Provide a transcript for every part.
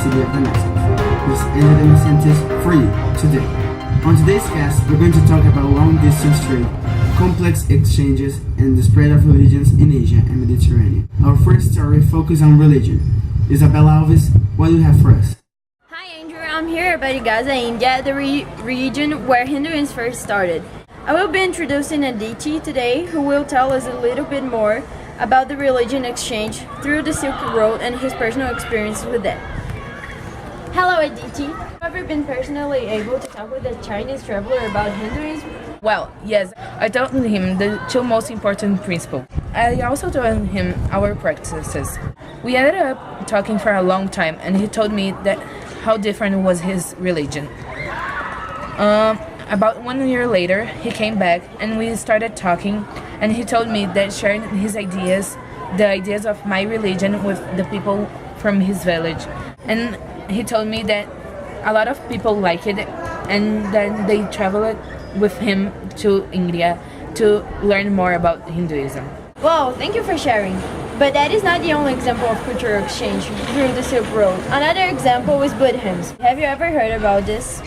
city of Damascus, which ended in incentives for you today. On today's cast, we're going to talk about long-distance trade, complex exchanges, and the spread of religions in Asia and Mediterranean. Our first story focuses on religion. Isabella Alves, what do you have for us? Hi Andrew, I'm here about Gaza, India, the region where Hinduism first started. I will be introducing Aditi today, who will tell us a little bit more about the religion exchange through the Silk Road and his personal experience with it. Hello Aditi, have you ever been personally able to talk with a Chinese traveler about Hinduism? Well, yes, I told him the two most important principles. I also told him our practices. We ended up talking for a long time, and he told me that how different was his religion. About 1 year later, he came back, and we started talking, and he told me that sharing his ideas, the ideas of my religion with the people from his village. And he told me that a lot of people like it, and then they traveled with him to India to learn more about Hinduism. Wow, thank you for sharing. But that is not the only example of cultural exchange through the Silk Road. Another example is Buddhism. Have you ever heard about this?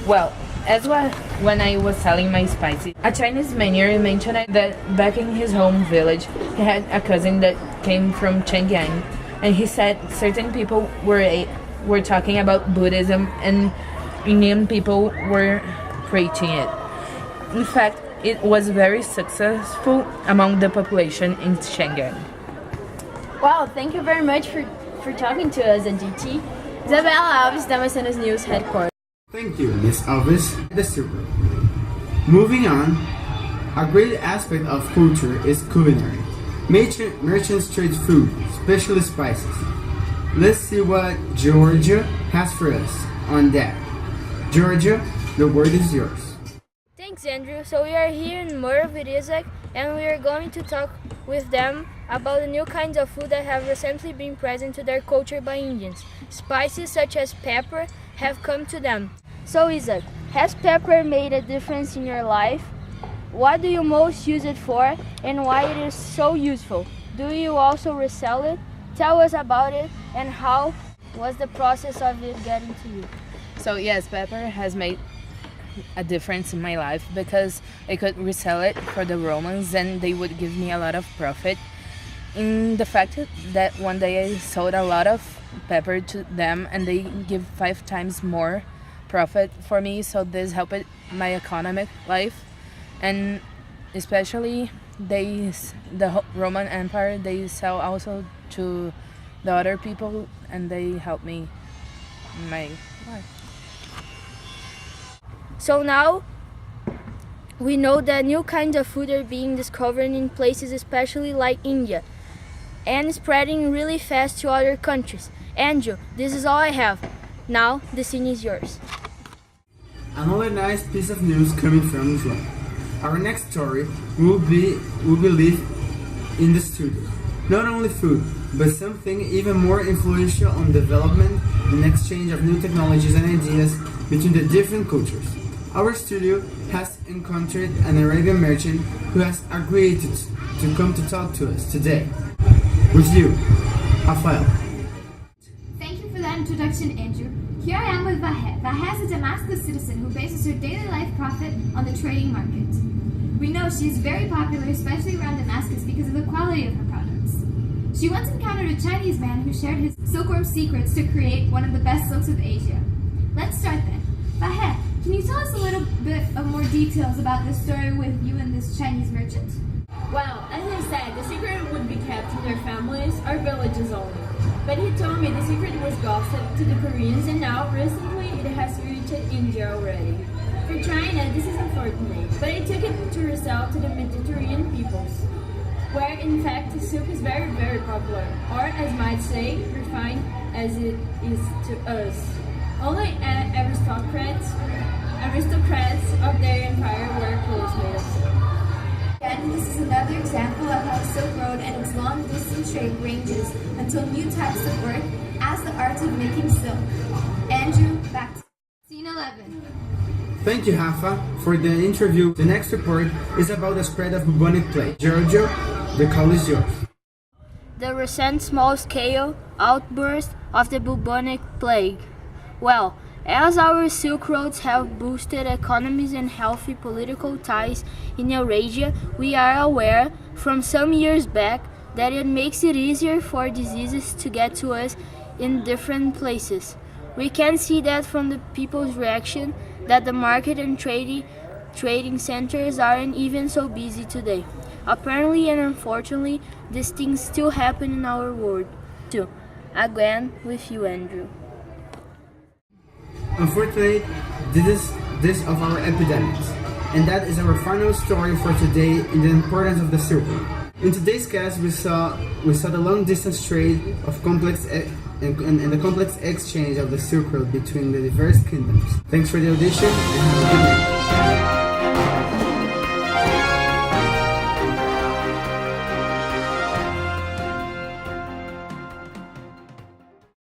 Well, when I was selling my spices, a Chinese man mentioned that back in his home village, he had a cousin that came from Chang'an, and he said certain people were talking about Buddhism and Indian people were preaching it. In fact, it was very successful among the population in Chang'an. Wow, thank you very much for talking to us, Aditi. Isabella Alves, Damasceno's news headquarters. Thank you, Ms. Alves. The Silk Road. Moving on, a great aspect of culture is culinary. Merchants trade food, especially spices. Let's see what Georgia has for us on that. Georgia, the word is yours. Thanks, Andrew. So we are here in Murr with Isaac, and we are going to talk with them about the new kinds of food that have recently been present to their culture by Indians. Spices such as pepper have come to them. So Isaac, has pepper made a difference in your life? What do you most use it for, and why it is so useful? Do you also resell it? Tell us about it, and how was the process of it getting to you? So yes, pepper has made a difference in my life because I could resell it for the Romans and they would give me a lot of profit. In the fact that one day I sold a lot of pepper to them and they give 5 times more profit for me, so this helped my economic life. And especially the Roman Empire, they sell also to the other people and they help me in my life. So now we know that new kinds of food are being discovered in places especially like India and spreading really fast to other countries. Andrew, this is all I have. Now the scene is yours. Another nice piece of news coming from Islam. Our next story will be live in the studio. Not only food, but something even more influential on development and exchange of new technologies and ideas between the different cultures. Our studio has encountered an Arabian merchant who has agreed to come to talk to us today. With you, Rafael. Thank you for that introduction, Andrew. Here I am with Vahe. Vahe is a Damascus citizen who bases her daily life profit on the trading market. We know she is very popular, especially around Damascus, because of the quality of her products. She once encountered a Chinese man who shared his silkworm secrets to create one of the best silks of Asia. Let's start then. Vahe, can you tell us a little bit of more details about this story with you and this Chinese merchant? Well, as I said, the secret would be kept in their families or villages only. But he told me the secret was gossiped to the Koreans and now, recently, it has reached India already. For China, this is unfortunate, but I took it to resell to the Mediterranean peoples, where in fact the silk is very, very popular, or as might say, refined as it is to us. Only aristocrats of their empire wear clothes made of silk. And this is another example of how Silk Road and its long-distance trade ranges until new types of work as the art of making silk. Andrew, back to Scene 11. Thank you, Rafa, for the interview. The next report is about the spread of bubonic plague. Giorgio, the call is yours. the recent small-scale outburst of the bubonic plague? Well, as our Silk Roads have boosted economies and healthy political ties in Eurasia, we are aware from some years back that it makes it easier for diseases to get to us in different places. We can see that from the people's reaction that the market and trading centers aren't even so busy today. Apparently and unfortunately, these things still happen in our world too. Again, with you, Andrew. Unfortunately, this of our epidemics. And that is our final story for today in the importance of the Silk Road. In today's cast, we saw the long-distance trade of complex and the complex exchange of the Silk Road between the diverse kingdoms. Thanks for the audition and have a good night.